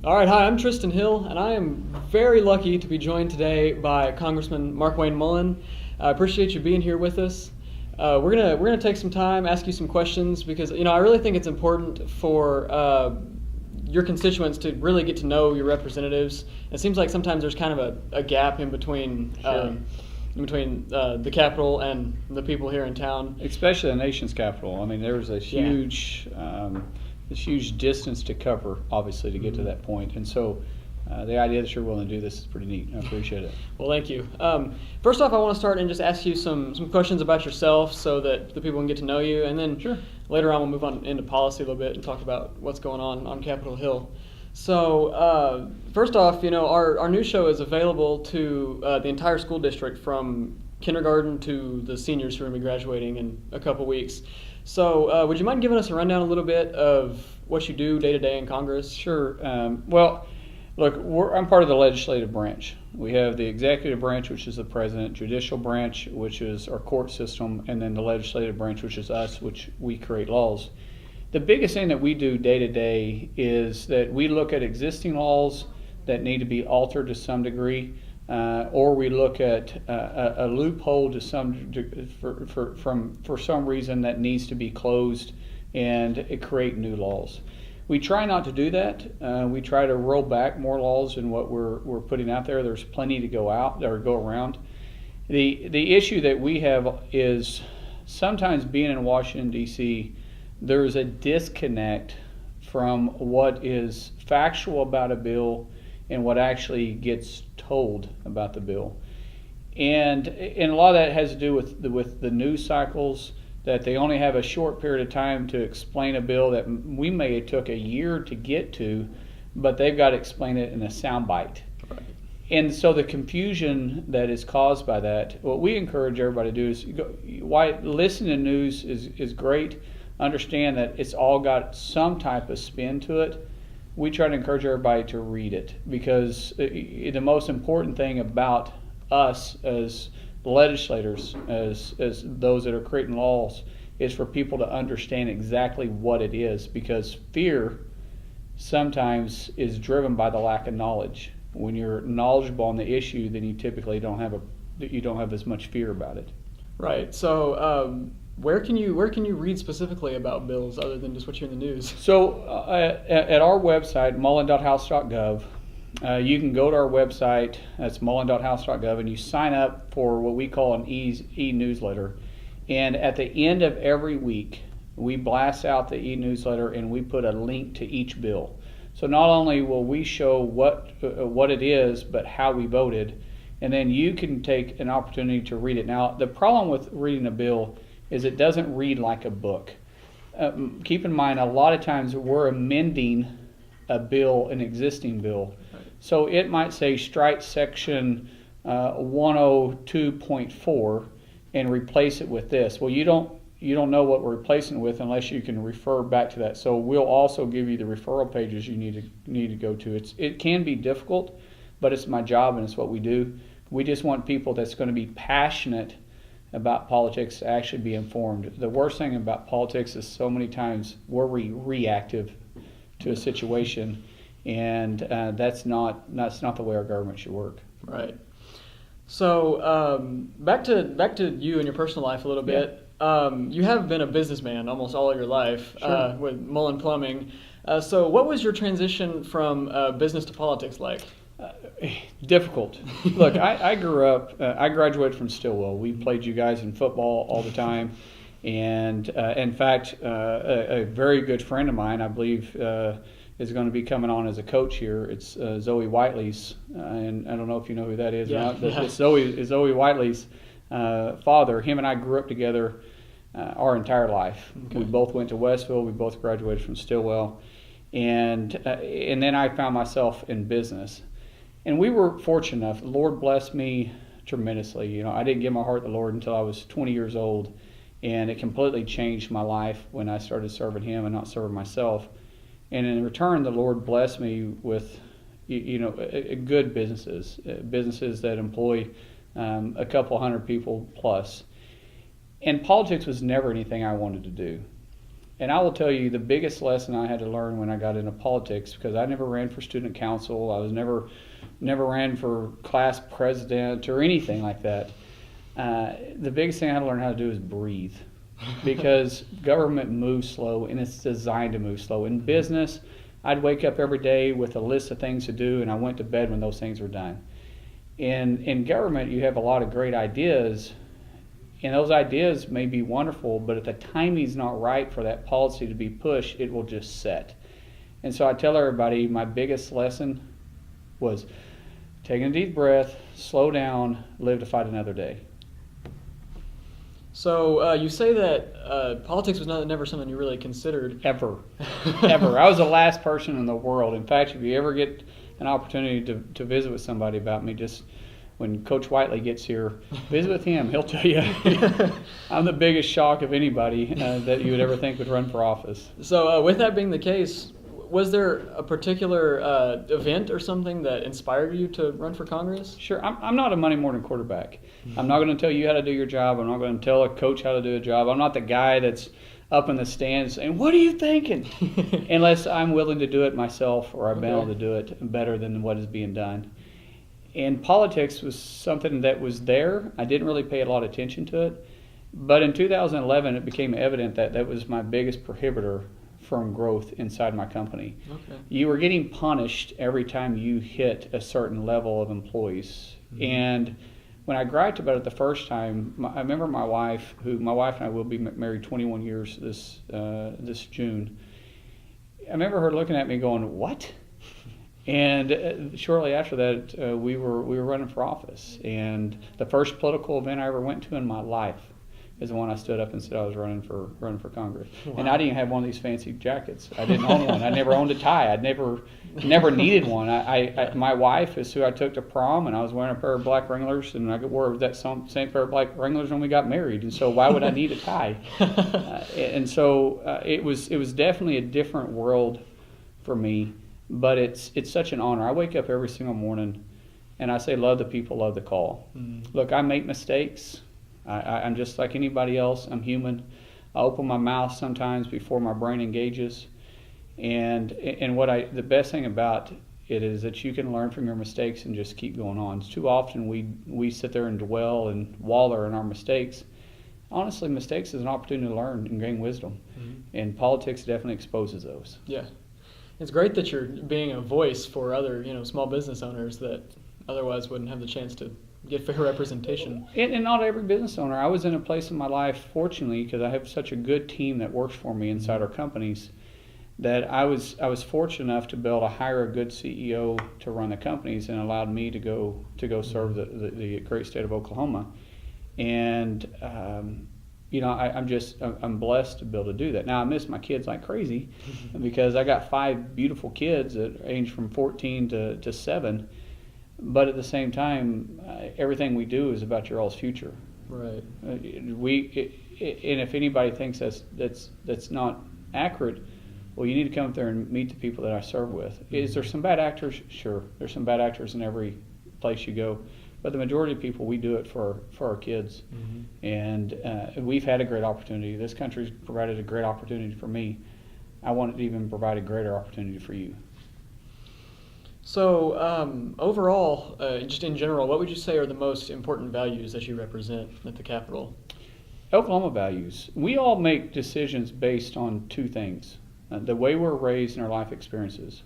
All right, hi, I'm Tristan Hill, and I am very lucky to be joined today by Congressman Markwayne Mullin. I appreciate you being here with us. We're gonna take some time, ask you some questions, because I really think it's important for your constituents to really get to know your representatives. It seems like sometimes there's kind of a gap in between. Sure. The capital and the people here in town, especially the nation's capital. I mean, there's a huge, this huge distance to cover, obviously, to get to that point. And so, the idea that you're willing to do this is pretty neat. I appreciate it. Well, thank you. First off, I want to start and just ask you some questions about yourself, so that the people can get to know you, and then later on we'll move on into policy a little bit and talk about what's going on Capitol Hill. So first off, our new show is available to the entire school district, from kindergarten to the seniors who are going to be graduating in a couple weeks. So would you mind giving us a rundown a little bit of what you do day to day in Congress? Sure. Well, look, I'm part of the legislative branch. We have the executive branch, which is the president, judicial branch, which is our court system, and then the legislative branch, which is us, which we create laws. The biggest thing that we do day to day is that we look at existing laws that need to be altered to some degree, or we look at a loophole to for some reason that needs to be closed, and create new laws. We try not to do that. We try to roll back more laws than what we're putting out there. There's plenty to go around. The issue that we have is sometimes being in Washington, D.C., there's a disconnect from what is factual about a bill and what actually gets told about the bill. And a lot of that has to do with the news cycles, that they only have a short period of time to explain a bill that we may have took a year to get to, but they've got to explain it in a soundbite. Right. And so the confusion that is caused by that, what we encourage everybody to do is listen to news is great. Understand that it's all got some type of spin to it. We try to encourage everybody to read it, because the most important thing about us as legislators, as those that are creating laws, is for people to understand exactly what it is, because fear sometimes is driven by the lack of knowledge. When you're knowledgeable on the issue, then you typically don't have as much fear about it. Right. So where can you read specifically about bills other than just what you're in the news? So at our website, mullin.house.gov, you can go to our website, that's mullin.house.gov, and you sign up for what we call an e-newsletter. And at the end of every week, we blast out the e-newsletter and we put a link to each bill. So not only will we show what it is, but how we voted, and then you can take an opportunity to read it. Now, the problem with reading a bill is it doesn't read like a book. Keep in mind, a lot of times we're amending an existing bill. Right. So it might say strike section 102.4 and replace it with this. Well, you don't know what we're replacing it with unless you can refer back to that. So we'll also give you the referral pages you need to go to. It can be difficult, but it's my job and it's what we do. We just want people that's going to be passionate about politics to actually be informed. The worst thing about politics is so many times we're reactive to a situation, and that's not the way our government should work. Right. So back to you and your personal life a little bit. You have been a businessman almost all of your life. Sure. With Mullin Plumbing. So what was your transition from business to politics like? Difficult. Look, I grew up, I graduated from Stillwell. We played you guys in football all the time. And in fact, a very good friend of mine, I believe, is going to be coming on as a coach here. It's Zoe Whiteley's, and I don't know if you know who that is or not, but it's Zoe Whiteley's father. Him and I grew up together our entire life. Okay. We both went to Westville. We both graduated from Stillwell. And then I found myself in business. And we were fortunate enough. The Lord blessed me tremendously. I didn't give my heart to the Lord until I was 20 years old, and it completely changed my life when I started serving Him and not serving myself. And in return, the Lord blessed me with, good businesses that employ a couple hundred people plus. And politics was never anything I wanted to do. And I will tell you the biggest lesson I had to learn when I got into politics, because I never ran for student council, I was never ran for class president or anything like that. The biggest thing I had to learn how to do is breathe, because government moves slow, and it's designed to move slow. In business, I'd wake up every day with a list of things to do, and I went to bed when those things were done. In government, you have a lot of great ideas, and those ideas may be wonderful, but if the timing's not right for that policy to be pushed, it will just set. And so I tell everybody, my biggest lesson was taking a deep breath, slow down, live to fight another day. So you say that politics was never something you really considered. Ever. Ever. I was the last person in the world. In fact, if you ever get an opportunity to visit with somebody about me, just when Coach Whiteley gets here, visit with him. He'll tell you I'm the biggest shock of anybody that you would ever think would run for office. So with that being the case, was there a particular event or something that inspired you to run for Congress? Sure. I'm not a Monday morning quarterback. I'm not going to tell you how to do your job. I'm not going to tell a coach how to do a job. I'm not the guy that's up in the stands saying, "What are you thinking?" Unless I'm willing to do it myself, or I've been able to do it better than what is being done. And politics was something that was there. I didn't really pay a lot of attention to it. But in 2011, it became evident that that was my biggest prohibitor from growth inside my company. Okay. You were getting punished every time you hit a certain level of employees. Mm-hmm. And when I griped about it the first time, I remember my wife and I will be married 21 years this June. I remember her looking at me going, "What?" And shortly after that, we were running for office. And the first political event I ever went to in my life is the one I stood up and said I was running for Congress. Wow. And I didn't have one of these fancy jackets. I didn't own one. I never owned a tie. I'd never needed one. My wife is who I took to prom, and I was wearing a pair of black Wranglers, and I wore that same pair of black Wranglers when we got married. And so why would I need a tie? And so it was definitely a different world for me. But it's such an honor. I wake up every single morning, and I say, love the people, love the call. Look, I make mistakes. I'm just like anybody else. I'm human. I open my mouth sometimes before my brain engages. And the best thing about it is that you can learn from your mistakes and just keep going on. Too often we sit there and dwell and wallow in our mistakes. Honestly, mistakes is an opportunity to learn and gain wisdom. And politics definitely exposes those. Yeah. It's great that you're being a voice for other, small business owners that otherwise wouldn't have the chance to get fair representation. And not every business owner. I was in a place in my life, fortunately, because I have such a good team that works for me inside our companies, that I was fortunate enough to be able to hire a good CEO to run the companies, and allowed me to go serve the great state of Oklahoma. And I'm blessed to be able to do that. Now I miss my kids like crazy, because I got 5 beautiful kids that range from 14 to 7. But at the same time, everything we do is about your all's future. Right. And if anybody thinks that's not accurate, well, you need to come up there and meet the people that I serve with. Is there some bad actors? Sure, there's some bad actors in every place you go. But the majority of people, we do it for our kids. And we've had a great opportunity. This country's provided a great opportunity for me. I want it to even provide a greater opportunity for you. So overall, just in general, what would you say are the most important values that you represent at the Capitol? Oklahoma values. We all make decisions based on 2 things. The way we're raised and our life experiences.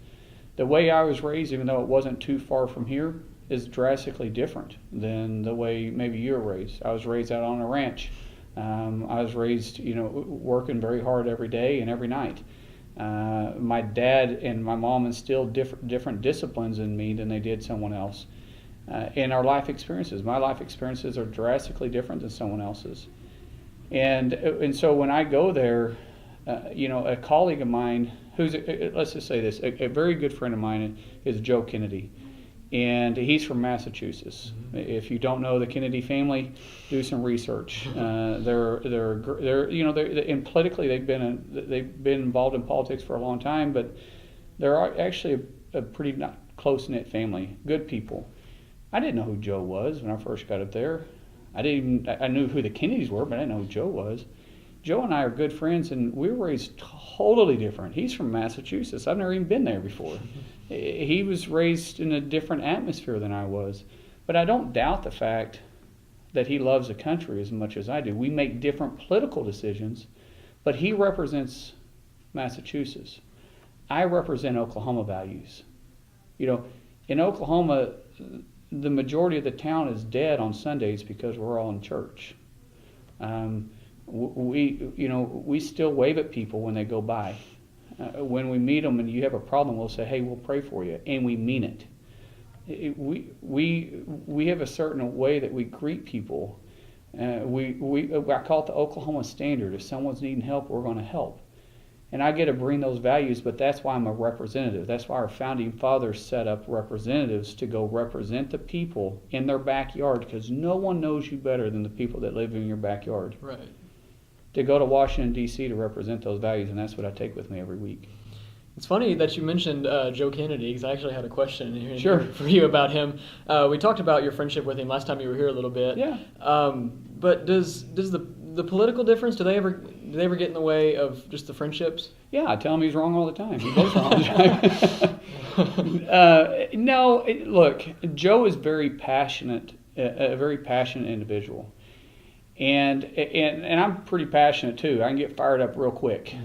The way I was raised, even though it wasn't too far from here, is drastically different than the way maybe you were raised. I was raised out on a ranch. I was raised, working very hard every day and every night. My dad and my mom instilled different disciplines in me than they did someone else. And our life experiences. My life experiences are drastically different than someone else's. And so when I go there, a colleague of mine who's, let's just say this, a very good friend of mine is Joe Kennedy. And he's from Massachusetts. If you don't know the Kennedy family, do some research. They're and politically they've been involved in politics for a long time, but they're actually a pretty close knit family, good people. I didn't know who Joe was when I first got up there. I knew who the Kennedys were, but I didn't know who Joe was. Joe and I are good friends, and we were raised totally different. He's from Massachusetts. I've never even been there before. He was raised in a different atmosphere than I was. But I don't doubt the fact that he loves the country as much as I do. We make different political decisions, but he represents Massachusetts. I represent Oklahoma values. You know, in Oklahoma, the majority of the town is dead on Sundays because we're all in church. We still wave at people when they go by. When we meet them and you have a problem, we'll say, "Hey, we'll pray for you," and we mean it. We have a certain way that we greet people. I call it the Oklahoma standard. If someone's needing help, we're going to help. And I get to bring those values, but that's why I'm a representative. That's why our founding fathers set up representatives to go represent the people in their backyard, because no one knows you better than the people that live in your backyard. Right. To go to Washington, D.C. to represent those values, and that's what I take with me every week. It's funny that you mentioned Joe Kennedy, because I actually had a question here Sure. for you about him. We talked about your friendship with him last time you were here a little bit. Yeah. But does the political difference, do they ever get in the way of just the friendships? Yeah, I tell him he's wrong all the time. He goes wrong all the time. No, look, Joe is very passionate, a very passionate individual. And I'm pretty passionate too. I can get fired up real quick.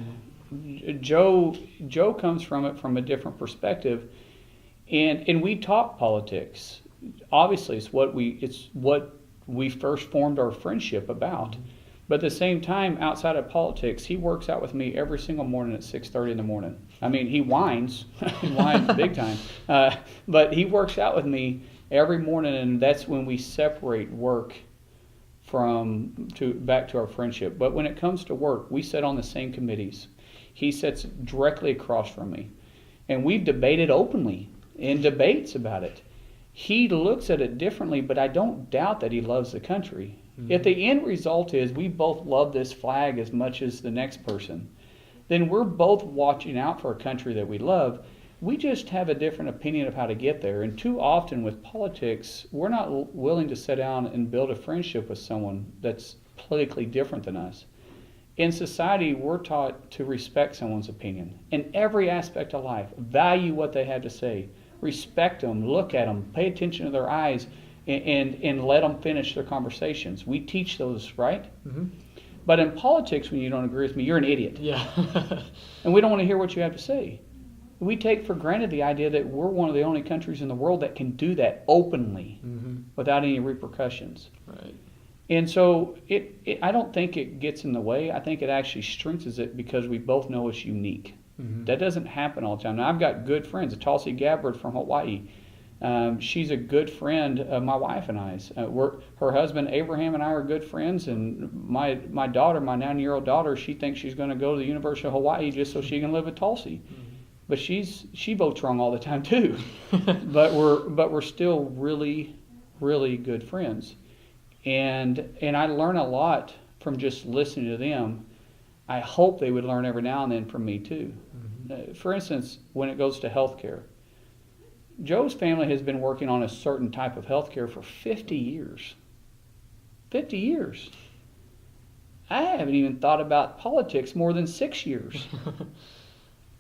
Mm-hmm. Joe comes from it from a different perspective, and we talk politics. Obviously, it's what we first formed our friendship about. Mm-hmm. But at the same time, outside of politics, he works out with me every single morning at 6:30 in the morning. I mean, he whines. He whines big time. But he works out with me every morning, and that's when we separate work back to our friendship. But when it comes to work, we sit on the same committees. He sits directly across from me. And we've debated openly in debates about it. He looks at it differently, but I don't doubt that he loves the country. Mm-hmm. If the end result is we both love this flag as much as the next person, then we're both watching out for a country that we love. We just have a different opinion of how to get there. And too often with politics, we're not willing to sit down and build a friendship with someone that's politically different than us. In society, we're taught to respect someone's opinion in every aspect of life. Value what they have to say. Respect them, look at them, pay attention to their eyes, and let them finish their conversations. We teach those, right? Mm-hmm. But in politics, when you don't agree with me, you're an idiot. Yeah. And we don't want to hear what you have to say. We take for granted the idea that we're one of the only countries in the world that can do that openly, mm-hmm. without any repercussions. Right. And so I don't think it gets in the way. I think it actually strengthens it because we both know it's unique. Mm-hmm. That doesn't happen all the time. Now, I've got good friends. Tulsi Gabbard from Hawaii. She's a good friend of my wife and I's. Her husband Abraham and I are good friends, and my daughter, my 9-year-old daughter, she thinks she's going to go to the University of Hawaii just so she can live with Tulsi. Mm-hmm. But she votes wrong all the time too. but we're still really, really good friends. And I learn a lot from just listening to them. I hope they would learn every now and then from me too. Mm-hmm. For instance, when it goes to healthcare, Joe's family has been working on a certain type of healthcare for 50 years. 50 years. I haven't even thought about politics more than 6 years.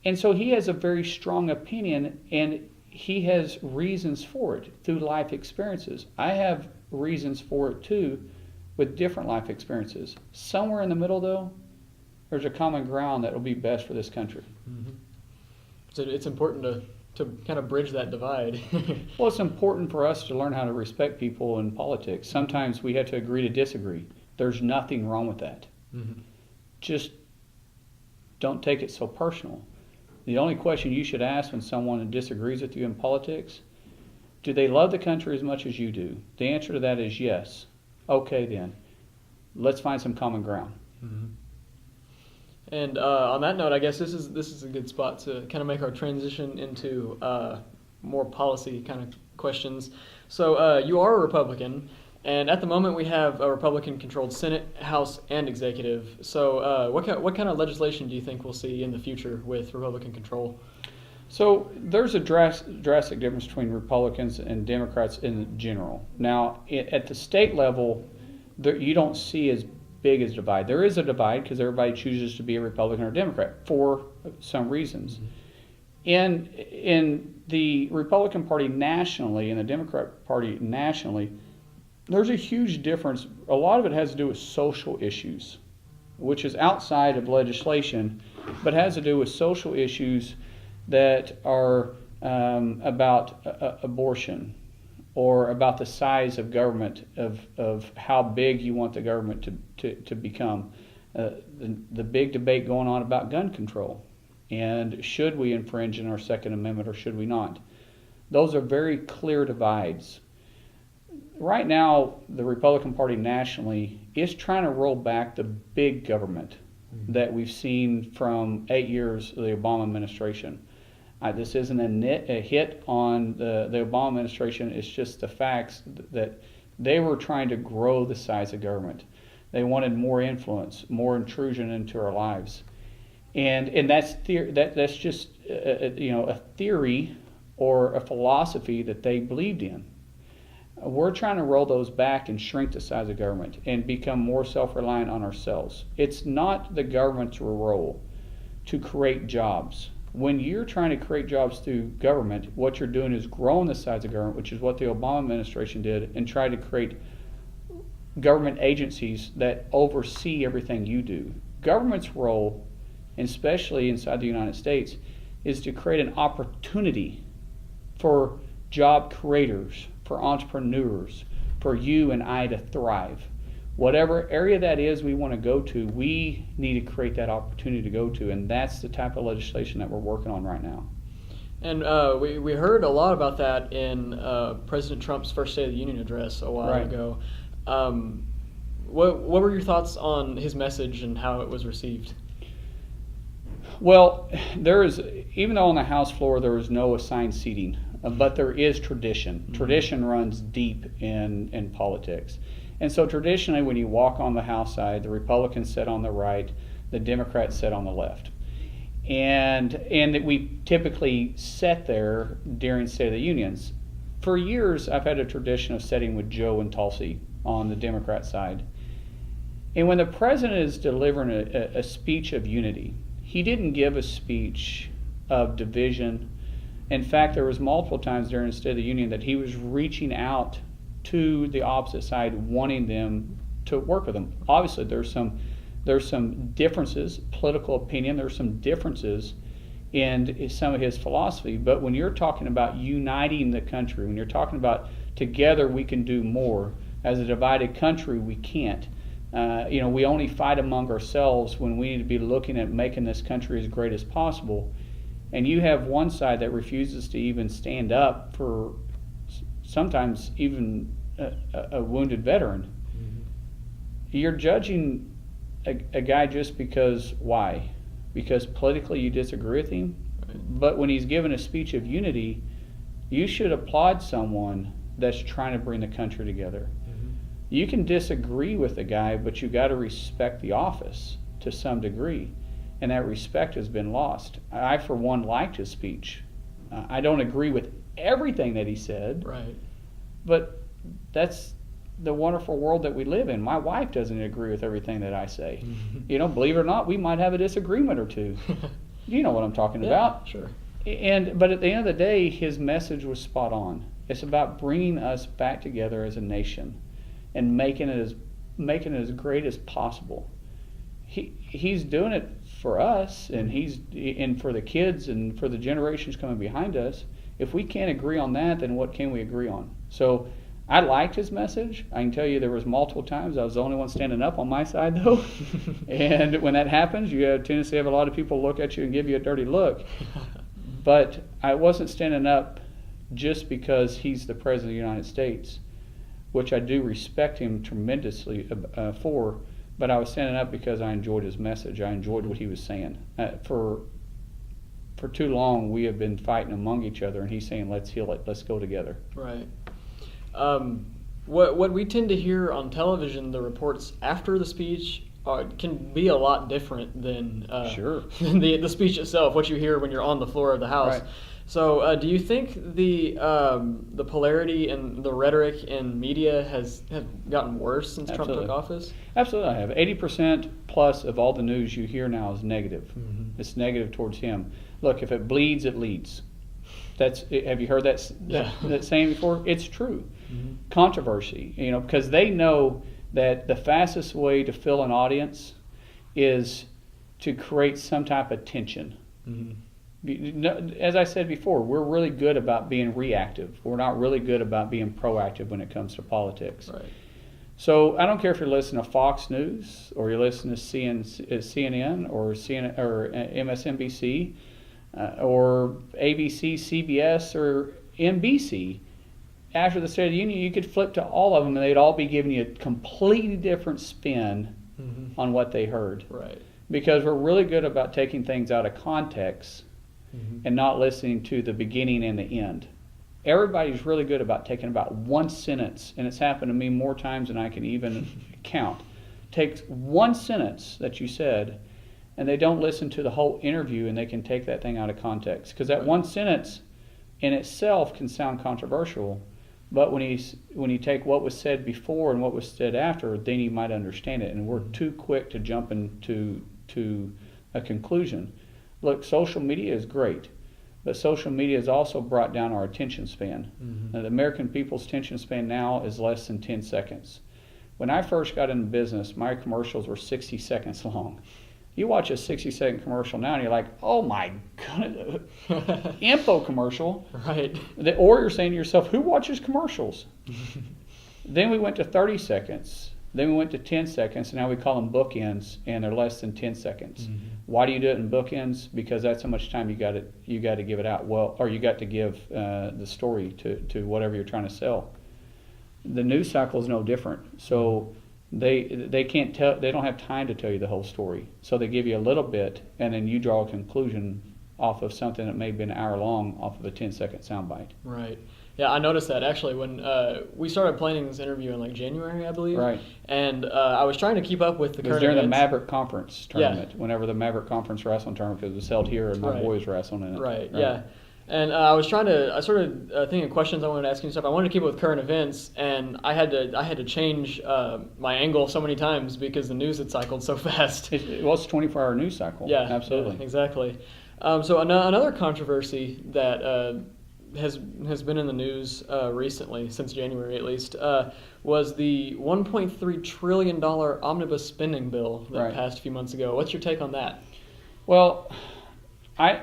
And so he has a very strong opinion, and he has reasons for it through life experiences. I have reasons for it too with different life experiences. Somewhere in the middle, though, there's a common ground that will be best for this country. Mm-hmm. So it's important to kind of bridge that divide. Well, it's important for us to learn how to respect people in politics. Sometimes we have to agree to disagree. There's nothing wrong with that. Mm-hmm. Just don't take it so personal. The only question you should ask when someone disagrees with you in politics, do they love the country as much as you do? The answer to that is yes. Okay, then. Let's find some common ground. Mm-hmm. And on that note, I guess this is a good spot to kind of make our transition into more policy kind of questions. So you are a Republican, and at the moment we have a Republican-controlled Senate, House, and Executive. So what kind of legislation do you think we'll see in the future with Republican control? So there's a drastic difference between Republicans and Democrats in general. Now, at the state level, you don't see as big as a divide. There is a divide because everybody chooses to be a Republican or a Democrat for some reasons. In the Republican Party nationally and the Democrat Party nationally, there's a huge difference. A lot of it has to do with social issues, which is outside of legislation, but has to do with social issues that are about abortion, or about the size of government, of how big you want the government to become. The big debate going on about gun control, and should we infringe in our Second Amendment or should we not? Those are very clear divides. Right now, the Republican Party nationally is trying to roll back the big government that we've seen from 8 years of the Obama administration. This isn't a hit on the Obama administration. It's just the facts that they were trying to grow the size of government. They wanted more influence, more intrusion into our lives, and that's just a theory or a philosophy that they believed in. We're trying to roll those back and shrink the size of government and become more self-reliant on ourselves. It's not the government's role to create jobs. When you're trying to create jobs through government, what you're doing is growing the size of government, which is what the Obama administration did, and try to create government agencies that oversee everything you do. Government's role, especially inside the United States, is to create an opportunity for job creators, for entrepreneurs, for you and I to thrive. Whatever area that is we want to go to, we need to create that opportunity to go to, and that's the type of legislation that we're working on right now. And we heard a lot about that in President Trump's first State of the Union address a while ago. What were your thoughts on his message and how it was received? Well, even though on the House floor there is no assigned seating, but there is tradition. Tradition runs deep in politics. And so traditionally when you walk on the House side, the Republicans sit on the right, the Democrats sit on the left. And we typically sit there during State of the Unions. For years I've had a tradition of sitting with Joe and Tulsi on the Democrat side. And when the president is delivering a speech of unity, he didn't give a speech of division. In fact, there was multiple times during the State of the Union that he was reaching out to the opposite side, wanting them to work with him. Obviously, there's some differences, political opinion. There's some differences in some of his philosophy. But when you're talking about uniting the country, when you're talking about together we can do more, as a divided country we can't. We only fight among ourselves when we need to be looking at making this country as great as possible. And you have one side that refuses to even stand up for sometimes even a wounded veteran. You're judging a guy just because, why? Because politically you disagree with him? But when he's given a speech of unity, you should applaud someone that's trying to bring the country together. You can disagree with the guy, but you got to respect the office to some degree. And that respect has been lost. I, for one, liked his speech. I don't agree with everything that he said. Right. But that's the wonderful world that we live in. My wife doesn't agree with everything that I say. Believe it or not, we might have a disagreement or two. You know what I'm talking about. Sure. But at the end of the day, his message was spot on. It's about bringing us back together as a nation and making it as great as possible. He's doing it for us, and for the kids and for the generations coming behind us. If we can't agree on that, then what can we agree on? So I liked his message. I can tell you there was multiple times I was the only one standing up on my side, though. And when that happens, you have a tendency to have a lot of people look at you and give you a dirty look. But I wasn't standing up just because he's the President of the United States, which I do respect him tremendously for. But I was standing up because I enjoyed his message. I enjoyed what he was saying. For too long, we have been fighting among each other, and he's saying, let's heal it. Let's go together. Right. What we tend to hear on television, the reports after the speech, can be a lot different than Sure. the speech itself, what you hear when you're on the floor of the House. Right. So, do you think the polarity and the rhetoric in media has gotten worse since Trump took office? Absolutely, I have. 80% plus of all the news you hear now is negative. Mm-hmm. It's negative towards him. Look, if it bleeds, it leads. Have you heard that saying before? It's true. Mm-hmm. Controversy, because they know that the fastest way to fill an audience is to create some type of tension. Mm-hmm. As I said before, we're really good about being reactive. We're not really good about being proactive when it comes to politics. Right. So I don't care if you're listening to Fox News or you're listening to CNN or MSNBC or ABC, CBS, or NBC. After the State of the Union, you could flip to all of them and they'd all be giving you a completely different spin mm-hmm. on what they heard. Right. Because we're really good about taking things out of context mm-hmm. and not listening to the beginning and the end. Everybody's really good about taking about one sentence, and it's happened to me more times than I can even count. Takes one sentence that you said, and they don't listen to the whole interview, and they can take that thing out of context. Because that one sentence in itself can sound controversial, but when you take what was said before and what was said after, then you might understand it. And we're too quick to jump into a conclusion. Look, social media is great, but social media has also brought down our attention span. Mm-hmm. Now, the American people's attention span now is less than 10 seconds. When I first got into business, my commercials were 60 seconds long. You watch a 60-second commercial now, and you're like, "Oh my God, info commercial!" Right. Or you're saying to yourself, "Who watches commercials?" Then we went to 30 seconds. Then we went to 10 seconds, and now we call them bookends, and they're less than 10 seconds. Mm-hmm. Why do you do it in bookends? Because that's how much time you got to give it out. Or you got to give the story to whatever you're trying to sell. The news cycle is no different. So they can't tell. They don't have time to tell you the whole story. So they give you a little bit, and then you draw a conclusion off of something that may have been an hour long off of a 10-second soundbite. Right. Yeah, I noticed that actually when we started planning this interview in like January, I believe. Right. And I was trying to keep up with the current during events. the Maverick Conference tournament, whenever the Maverick Conference wrestling tournament, because it was held here and my boys wrestling in it. Right. Yeah. And I started thinking of questions I wanted to ask you and stuff. I wanted to keep it with current events, and I had to change my angle so many times because the news had cycled so fast. It's a 24-hour news cycle. Yeah, absolutely. Yeah, exactly. So another controversy that has been in the news recently, since January at least, was the $1.3 trillion Omnibus spending bill that passed a few months ago. What's your take on that? Well, I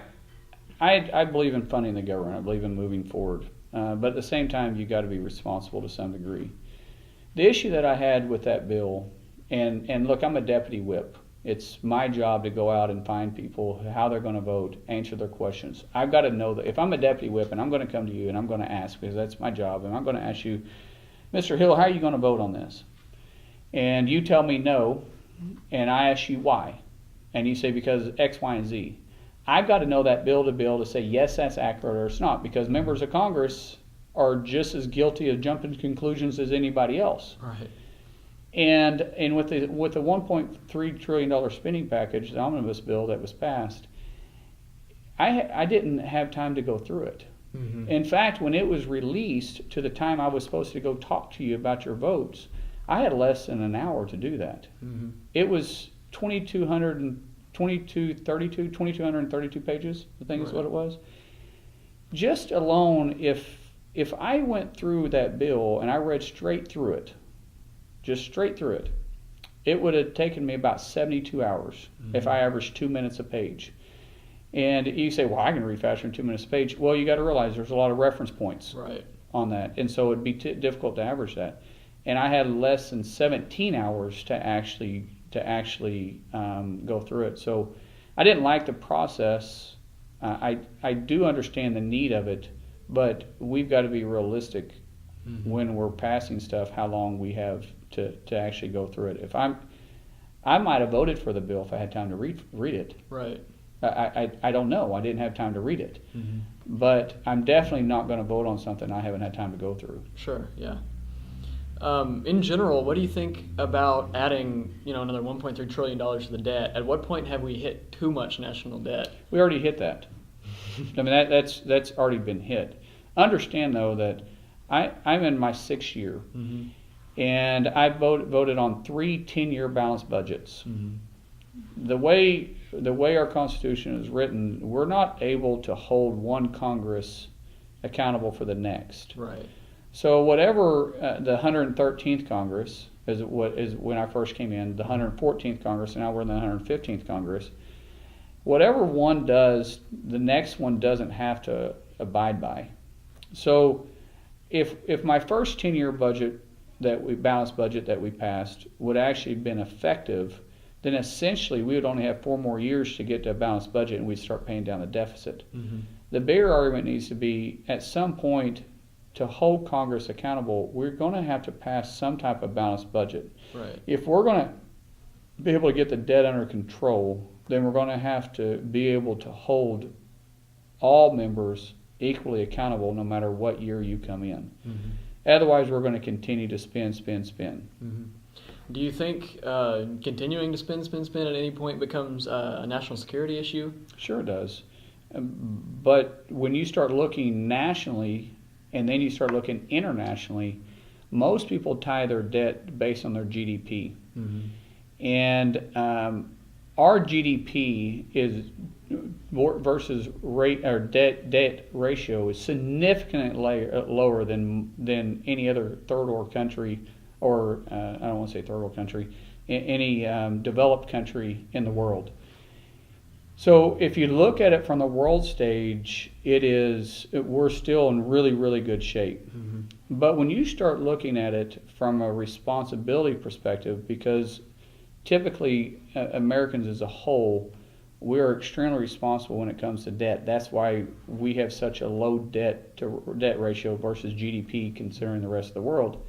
believe in funding the government. I believe in moving forward. But at the same time, you've got to be responsible to some degree. The issue that I had with that bill, and look, I'm a deputy whip. It's my job to go out and find people, how they're going to vote, answer their questions. I've got to know that if I'm a deputy whip and I'm going to come to you and I'm going to ask, because that's my job, and I'm going to ask you, Mr. Hill, how are you going to vote on this? And you tell me no, and I ask you why. And you say because X, Y, and Z. I've got to know that bill to be able to say, yes, that's accurate, or it's not, because members of Congress are just as guilty of jumping to conclusions as anybody else. Right. And with the $1.3 trillion spending package, the Omnibus Bill that was passed, I didn't have time to go through it. Mm-hmm. In fact, when it was released to the time I was supposed to go talk to you about your votes, I had less than an hour to do that. Mm-hmm. It was 2,232 pages, I think is what it was. Just alone, if I went through that bill and I read straight through it, just straight through it, it would have taken me about 72 hours if I averaged 2 minutes a page. And you say, well, I can read faster than 2 minutes a page. Well, you got to realize there's a lot of reference points on that, and so it'd be difficult to average that. And I had less than 17 hours to actually go through it. So I didn't like the process. I do understand the need of it, but we've got to be realistic when we're passing stuff, how long we have to actually go through it. I might have voted for the bill if I had time to read it. Right. I don't know. I didn't have time to read it. Mm-hmm. But I'm definitely not going to vote on something I haven't had time to go through. Sure, yeah. In general, what do you think about adding, another $1.3 trillion to the debt? At what point have we hit too much national debt? We already hit that. I mean, that's already been hit. Understand, though, that I'm in my 6th year, Mm-hmm. and I voted on 3 10-year balanced budgets. Mm-hmm. The way our Constitution is written, we're not able to hold one Congress accountable for the next. Right. So whatever the 113th Congress is when I first came in, the 114th Congress, and now we're in the 115th Congress. Whatever one does, the next one doesn't have to abide by. So if my first 10-year balanced budget that we passed would actually have been effective, then essentially we would only have 4 more years to get to a balanced budget, and we'd start paying down the deficit. Mm-hmm. The bigger argument needs to be, at some point, to hold Congress accountable, we're going to have to pass some type of balanced budget. Right. If we're going to be able to get the debt under control, then we're going to have to be able to hold all members equally accountable no matter what year you come in. Mm-hmm. Otherwise, we're going to continue to spend. Mm-hmm. Do you think continuing to spend at any point becomes a national security issue? Sure it does. But when you start looking nationally and then you start looking internationally, most people tie their debt based on their GDP. Mm-hmm. And our GDP is versus rate or debt ratio is significantly lower than any other third world country, or I don't want to say third world country, any developed country in the world. So if you look at it from the world stage, we're still in really, really good shape. Mm-hmm. But when you start looking at it from a responsibility perspective, because typically Americans as a whole, we are extremely responsible when it comes to debt. That's why we have such a low debt ratio versus GDP considering the rest of the world.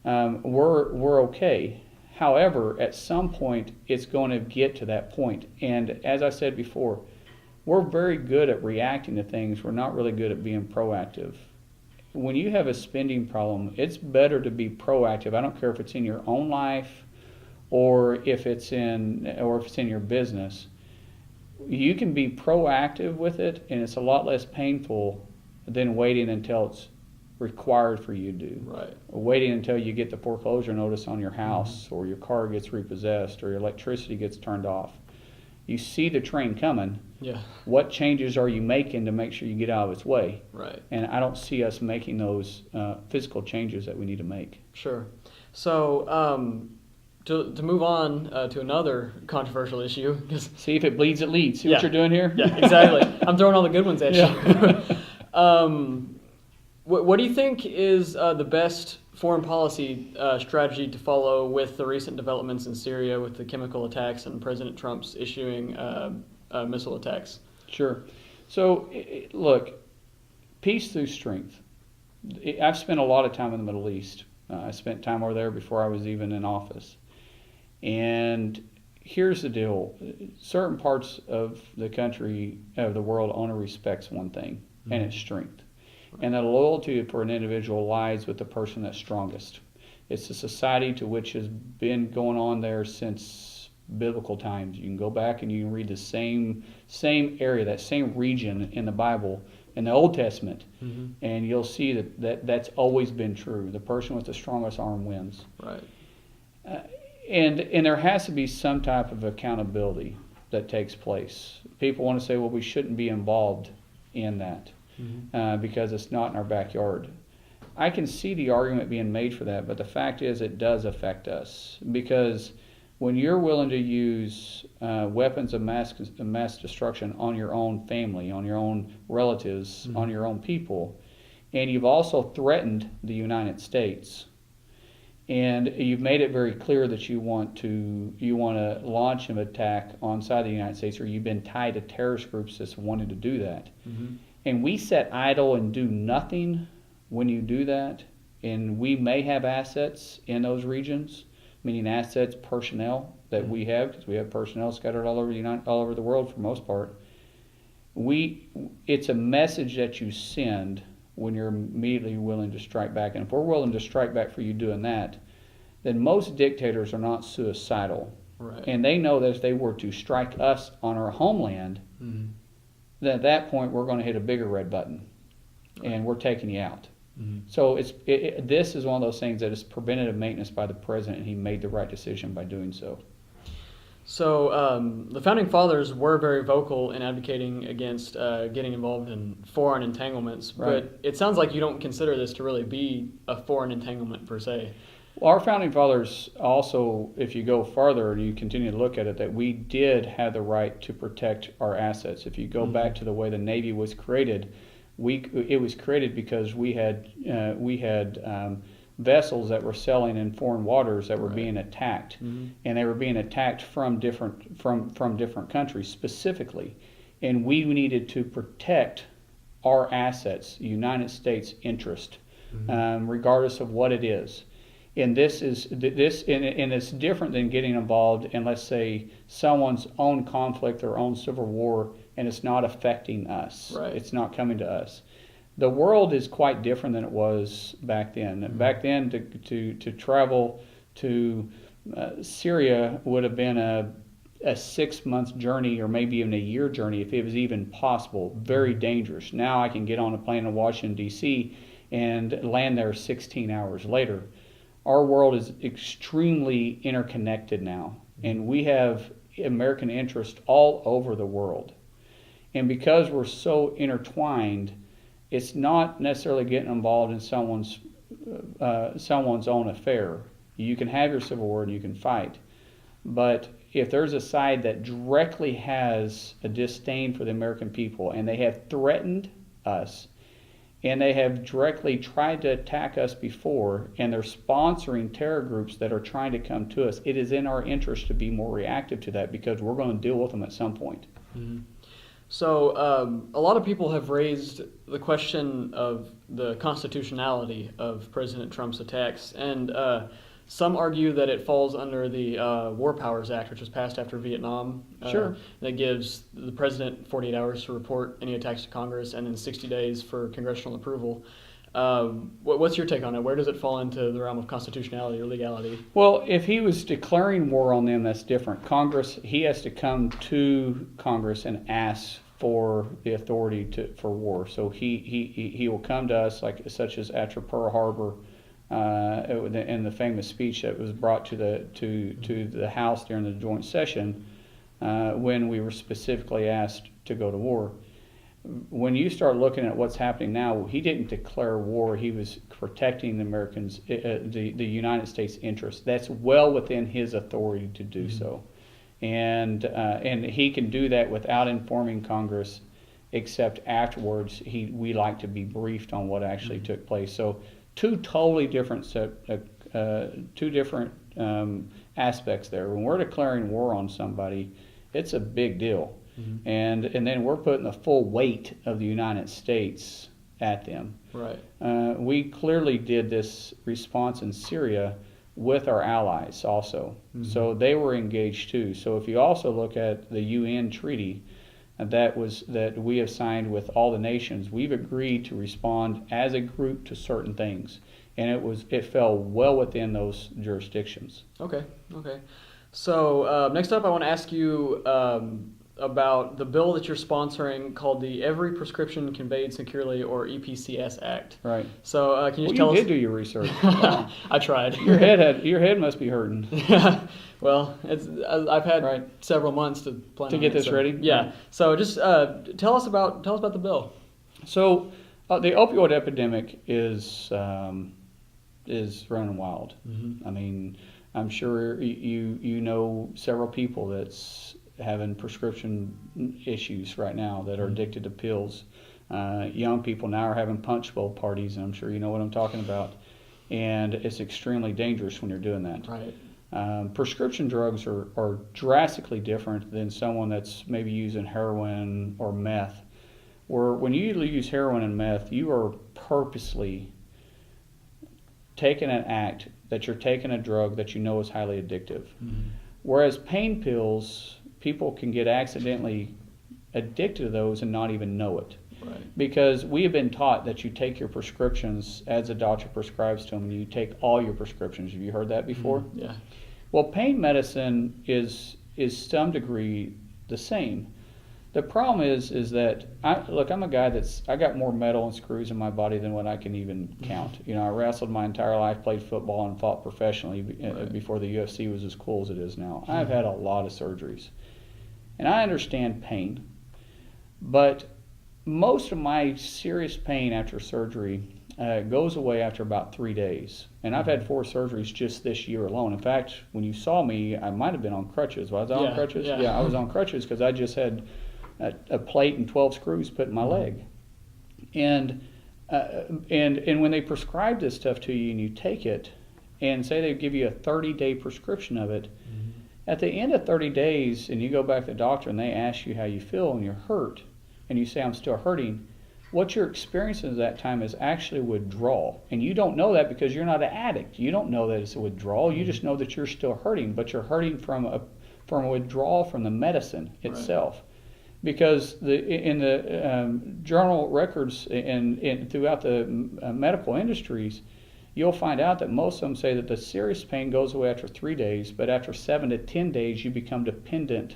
We're okay. However, at some point, it's going to get to that point. And as I said before, we're very good at reacting to things. We're not really good at being proactive. When you have a spending problem, it's better to be proactive. I don't care if it's in your own life or if it's in your business. You can be proactive with it, and it's a lot less painful than waiting until it's required for you to do. Right. Or waiting until you get the foreclosure notice on your house, or your car gets repossessed, or your electricity gets turned off. You see the train coming. Yeah. What changes are you making to make sure you get out of its way? Right. And I don't see us making those physical changes that we need to make. Sure. So to move on to another controversial issue. See if it bleeds, it leads. See Yeah. what you're doing here? Yeah, exactly. I'm throwing all the good ones at Yeah. you. What do you think is the best foreign policy strategy to follow with the recent developments in Syria with the chemical attacks and President Trump's issuing missile attacks? Sure. So, look, peace through strength. I've spent a lot of time in the Middle East. I spent time over there before I was even in office. And here's the deal. Certain parts of the country, of the world, only respects one thing, and it's strength. And the loyalty for an individual lies with the person that's strongest. It's a society to which has been going on there since biblical times. You can go back and you can read the same area, that same region in the Bible, in the Old Testament, Mm-hmm. and you'll see that's always been true. The person with the strongest arm wins. Right. And there has to be some type of accountability that takes place. People want to say, well, we shouldn't be involved in that. Mm-hmm. Because it's not in our backyard. I can see the argument being made for that, but the fact is it does affect us. Because when you're willing to use weapons of mass destruction on your own family, on your own relatives, Mm-hmm. on your own people, and you've also threatened the United States, and you've made it very clear that you want to launch an attack onside the United States, or you've been tied to terrorist groups that's wanted to do that. Mm-hmm. And we sit idle and do nothing when you do that, and we may have assets in those regions, meaning assets, personnel that we have, because we have personnel scattered all over the world for the most part. It's a message that you send when you're immediately willing to strike back. And if we're willing to strike back for you doing that, then most dictators are not suicidal. Right. And they know that if they were to strike us on our homeland, Mm-hmm. then at that point we're going to hit a bigger red button, and we're taking you out. So this is one of those things that is preventative maintenance by the president, and he made the right decision by doing so. So the founding fathers were very vocal in advocating against getting involved in foreign entanglements, but it sounds like you don't consider this to really be a foreign entanglement per se. Well, our founding fathers also, if you go farther and you continue to look at it, that we did have the right to protect our assets. If you go back to the way the Navy was created, it was created because we had vessels that were sailing in foreign waters that were being attacked, and they were being attacked from different countries specifically, and we needed to protect our assets, United States interest, regardless of what it is. And this is and it's different than getting involved in, let's say, someone's own conflict or own civil war, and it's not affecting us. Right. It's not coming to us. The world is quite different than it was back then. Back then, to travel to Syria would have been a 6-month journey, or maybe even a year journey, if it was even possible. Very dangerous. Now I can get on a plane in Washington, D.C. and land there 16 hours later. Our world is extremely interconnected now, and we have American interest all over the world. And because we're so intertwined, it's not necessarily getting involved in someone's own affair. You can have your civil war and you can fight, but if there's a side that directly has a disdain for the American people, and they have threatened us, and they have directly tried to attack us before, and they're sponsoring terror groups that are trying to come to us, it is in our interest to be more reactive to that, because we're going to deal with them at some point. So a lot of people have raised the question of the constitutionality of President Trump's attacks, and some argue that it falls under the War Powers Act, which was passed after Vietnam. That gives the president 48 hours to report any attacks to Congress, and then 60 days for congressional approval. What's your take on it? Where does it fall into the realm of constitutionality or legality? Well, if he was declaring war on them, that's different. He has to come to Congress and ask for the authority for war. So he will come to us, such as after Pearl Harbor, in the famous speech that was brought to the House during the joint session, when we were specifically asked to go to war. When you start looking at what's happening now, he didn't declare war. He was protecting the Americans, the United States interests. That's well within his authority to do so, and he can do that without informing Congress, except afterwards. We like to be briefed on what actually took place. So two totally different aspects there. When we're declaring war on somebody, it's a big deal. And then we're putting the full weight of the United States at them. Right. We clearly did this response in Syria with our allies also. So they were engaged too. So if you also look at the UN treaty that we have signed with all the nations, we've agreed to respond as a group to certain things. And it fell well within those jurisdictions. Okay. So next up, I want to ask you about the bill that you're sponsoring called the Every Prescription Conveyed Securely, or EPCS Act. Right. So can you tell us? You did do your research. I tried. Your head must be hurting. Well, I've had several months to plan to get this ready. Yeah. So just tell us about the bill. So the opioid epidemic is running wild. I mean, I'm sure you know several people that's having prescription issues right now that are addicted to pills. Young people now are having punch bowl parties, and I'm sure you know what I'm talking about. And it's extremely dangerous when you're doing that. Right. Prescription drugs are drastically different than someone that's maybe using heroin or meth. Where when you use heroin and meth, you are purposely taking an act that you're taking a drug that you know is highly addictive. Whereas pain pills, people can get accidentally addicted to those and not even know it. Right. Because we have been taught that you take your prescriptions as a doctor prescribes to them, and you take all your prescriptions. Have you heard that before? Yeah. Well, pain medicine is some degree the same. The problem is that I'm a guy I got more metal and screws in my body than what I can even count. You know, I wrestled my entire life, played football, and fought professionally before the UFC was as cool as it is now. I've had a lot of surgeries, and I understand pain, but most of my serious pain after surgery goes away after about 3 days. And I've had 4 surgeries just this year alone. In fact, when you saw me, I might have been on crutches. Was I on crutches? Yeah, I was on crutches because I just had a plate and 12 screws put in my leg. And when they prescribe this stuff to you and you take it, and say they give you a 30-day prescription of it, at the end of 30 days, and you go back to the doctor and they ask you how you feel and you're hurt, and you say, I'm still hurting, what you're experiencing at that time is actually withdrawal. And you don't know that because you're not an addict. You don't know that it's a withdrawal. You just know that you're still hurting, but you're hurting from a withdrawal from the medicine itself. Right. Because in the journal records and throughout the medical industries, you'll find out that most of them say that the serious pain goes away after 3 days, but after 7 to 10 days, you become dependent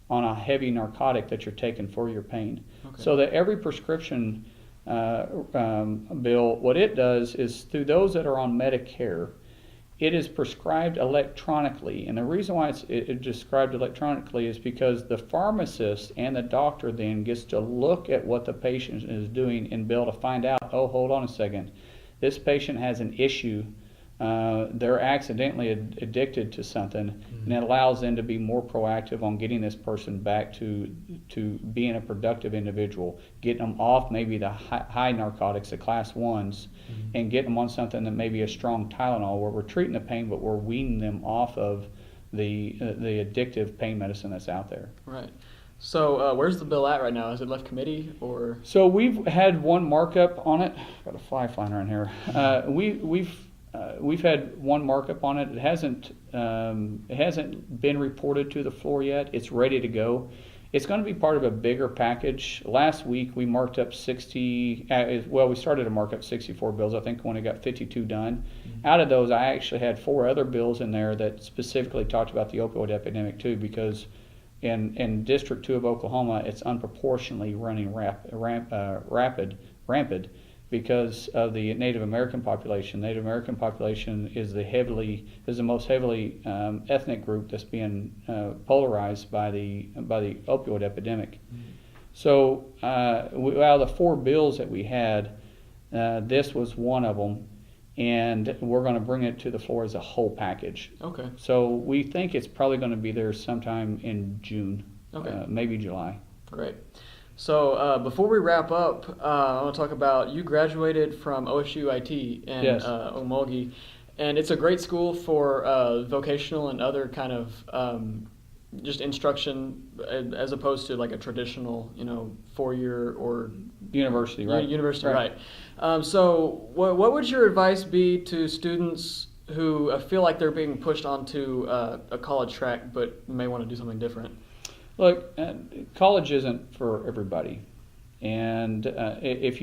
on a heavy narcotic that you're taking for your pain. Okay. So that every prescription bill, what it does is through those that are on Medicare, it is prescribed electronically. And the reason why it's described electronically is because the pharmacist and the doctor then gets to look at what the patient is doing and be able to find out, oh, hold on a second, this patient has an issue. They're accidentally addicted to something, and it allows them to be more proactive on getting this person back to being a productive individual, getting them off maybe the high narcotics, the class 1s, and getting them on something that may be a strong Tylenol, where we're treating the pain, but we're weaning them off of the addictive pain medicine that's out there. Right. So where's the bill at right now? Is it left committee or? So we've had one markup on it. Got a fly flying around here. We've had one markup on it. It hasn't been reported to the floor yet. It's ready to go. It's going to be part of a bigger package. Last week we marked up 60. We started to mark up 64 bills. I think we only got 52 done. Out of those, I actually had 4 other bills in there that specifically talked about the opioid epidemic too, because in District 2 of Oklahoma, it's unproportionately running rampant because of the Native American population. Native American population is the most heavily ethnic group that's being polarized by the opioid epidemic. So out of the 4 bills that we had, this was one of them, and we're going to bring it to the floor as a whole package. Okay. So we think it's probably going to be there sometime in June, maybe July. Great. So before we wrap up, I want to talk about, you graduated from OSU IT in Okmulgee, and it's a great school for vocational and other kind of just instruction, as opposed to like a traditional, 4-year or university, right? University, right. So what would your advice be to students who feel like they're being pushed onto a college track but may want to do something different? Look, college isn't for everybody, and if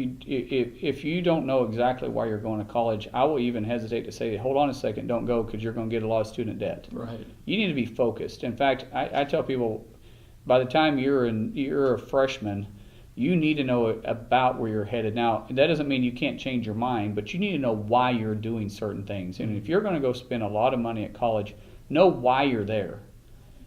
you don't know exactly why you're going to college, I will even hesitate to say, hold on a second, don't go, because you're going to get a lot of student debt. Right. You need to be focused. In fact, I tell people, by the time you're a freshman, you need to know about where you're headed. Now, that doesn't mean you can't change your mind, but you need to know why you're doing certain things. And if you're going to go spend a lot of money at college, know why you're there.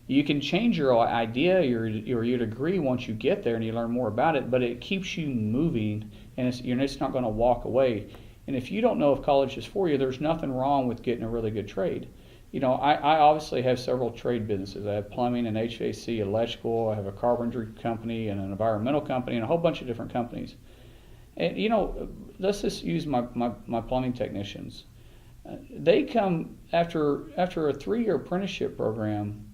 You can change your idea or your degree once you get there and you learn more about it, but it keeps you moving, and you're just not going to walk away. And if you don't know if college is for you, there's nothing wrong with getting a really good trade. I obviously have several trade businesses. I have plumbing and HVAC, electrical. I have a carpentry company and an environmental company and a whole bunch of different companies. And let's just use my plumbing technicians. They come after a 3-year apprenticeship program,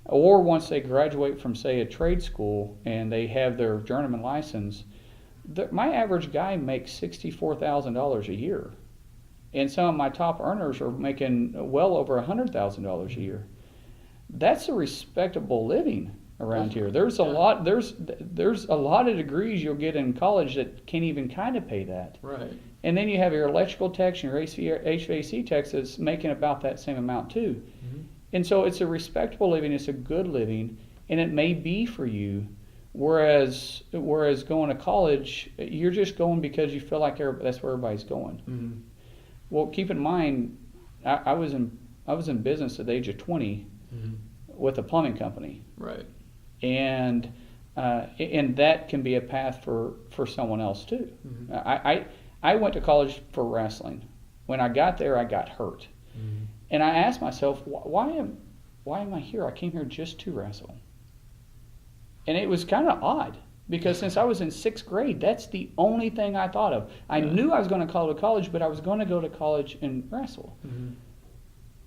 or once they graduate from, say, a trade school and they have their journeyman license. My average guy makes $64,000 a year. And some of my top earners are making well over $100,000 a year. That's a respectable living around here. There's a lot of degrees you'll get in college that can't even kind of pay that. Right. And then you have your electrical techs and your HVAC techs that's making about that same amount too. Mm-hmm. And so it's a respectable living, it's a good living, and it may be for you, Whereas going to college, you're just going because you feel like that's where everybody's going. Mm-hmm. Well, keep in mind, I was in business at the age of 20 mm-hmm. with a plumbing company, Right. and that can be a path for someone else too. Mm-hmm. I went to college for wrestling. When I got there, I got hurt, Mm-hmm. and I asked myself, why am I here? I came here just to wrestle, and it was kind of odd. Because since I was in 6th grade, that's the only thing I thought of. I knew I was going to go to college, but I was going to go to college and wrestle. Mm-hmm.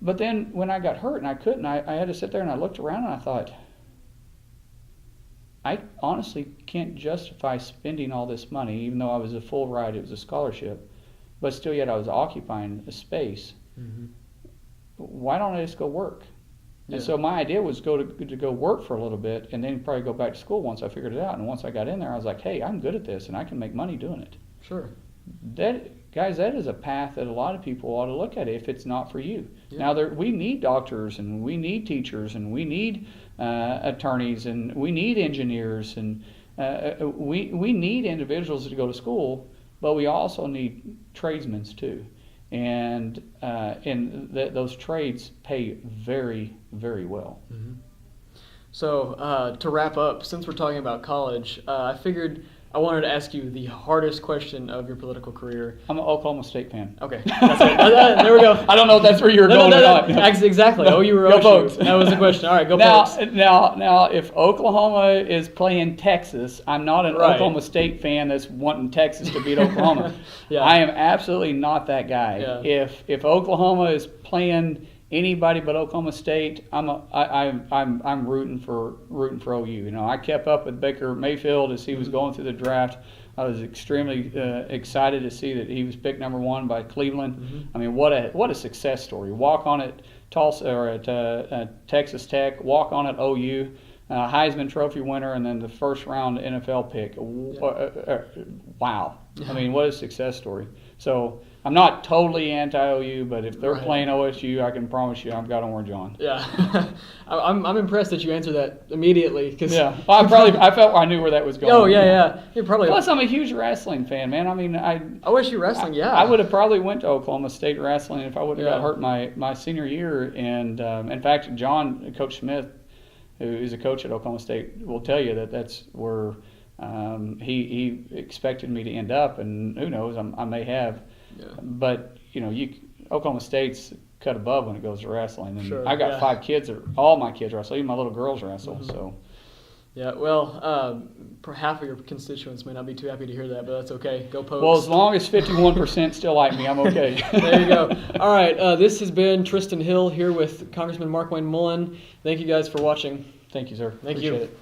But then when I got hurt and I couldn't, I had to sit there and I looked around and I thought, I honestly can't justify spending all this money, even though I was a full ride, it was a scholarship, but still yet I was occupying a space. Mm-hmm. Why don't I just go work? Yeah. And so my idea was to go work for a little bit and then probably go back to school once I figured it out. And once I got in there, I was like, hey, I'm good at this and I can make money doing it. Sure. That is a path that a lot of people ought to look at if it's not for you. Yeah. Now, we need doctors and we need teachers and we need attorneys and we need engineers and we need individuals to go to school, but we also need tradesmen too. And those trades pay very, very well. Mm-hmm. So to wrap up, since we're talking about college, I figured I wanted to ask you the hardest question of your political career. I'm an Oklahoma State fan. Okay, that's it. There we go. I don't know if that's where you were going or not. Exactly. Oh, you were Go OSU. Pokes. That was the question. All right, go now, Pokes. now, if Oklahoma is playing Texas, I'm not an Right. Oklahoma State fan that's wanting Texas to beat Oklahoma. Yeah. I am absolutely not that guy. Yeah. If Oklahoma is playing anybody but Oklahoma State, I'm rooting for OU. You know, I kept up with Baker Mayfield as he was going through the draft. I was extremely excited to see that he was picked number 1 by Cleveland. Mm-hmm. I mean, what a success story! Walk on at Tulsa or at Texas Tech, walk on at OU, Heisman Trophy winner, and then the first round NFL pick. Wow! I mean, what a success story! So I'm not totally anti-OU, but if they're Right. playing OSU, I can promise you I've got orange on. Yeah, I'm impressed that you answered that immediately. Cause Yeah, well, I felt I knew where that was going. Oh yeah. You're probably. Plus, I'm a huge wrestling fan, man. I mean, OSU wrestling. Yeah. I would have probably went to Oklahoma State wrestling if I would have Yeah. got hurt my senior year. And in fact, Coach Smith, who is a coach at Oklahoma State, will tell you that that's where he expected me to end up, and who knows, I may have. Yeah. But you know, Oklahoma State's cut above when it goes to wrestling. And Sure, I got yeah. 5 kids, all my kids wrestle, even my little girls wrestle. Mm-hmm. So. Yeah, well, half of your constituents may not be too happy to hear that, but that's okay. Go Pokes. Well, as long as 51% still like me, I'm okay. There you go. All right, this has been Tristan Hill here with Congressman Markwayne Mullin. Thank you guys for watching. Thank you, sir. Thank Appreciate you. it.